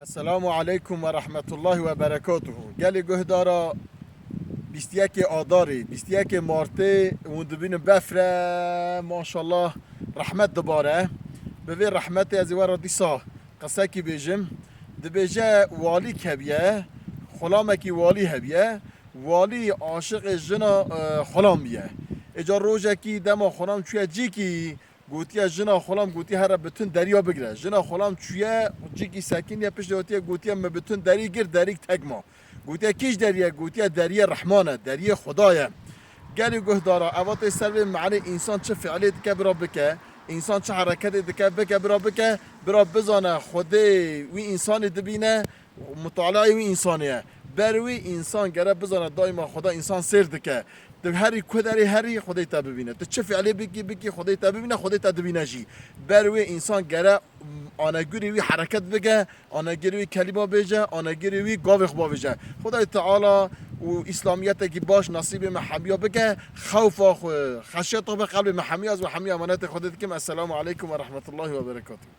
السلام عليكم ورحمة الله وبركاته. قالي قهدارا بيستياكي آداري بيستياكي مارتي وندبين بفرة ما شاء الله رحمة دبارة بفي رحمتي ازوار ديسا قساكي بيجم دبيجا والي كبيه خلامكي والي هبيه والي عاشق جنا خلام بيه اجا روجا کی دما خلام چویا جی کی گوتیا جنا خلام گوتی هر بتون دریا بگیره جنا خلام چویا جی کی ساکن یا پیش دوتیا گوتیا ما بتون دری گیر دریک تگما گوتیا کیش دریا گوتیا دریا رحمانه دریا خدایه قالوا قهدارا اوات سر معنی انسان چه فعالیت که برا بکه انسان چه حرکت دکه بکه برا بکه برا بزانه خودی وی انسان دبینه مطالعه وی انسانیه بروی انسان گره بزانه دائما خدا انسان سر دکه تو هری کدری هری خدای تا ببینه تو چه فعلی بکی خدای تا ببینه خدای تا ببینه جی بروی انسان گره آنگوری وی حرکت بگه آنگوری وی کلمه بجه آنگوری وی گاو خبا بجه خدای تعالی و اسلامیت کی باش نصیب محمیا بگه خوف خشیت به قلب محمی از و حمی امانت خودت کم. السلام علیکم و رحمت الله و برکاته.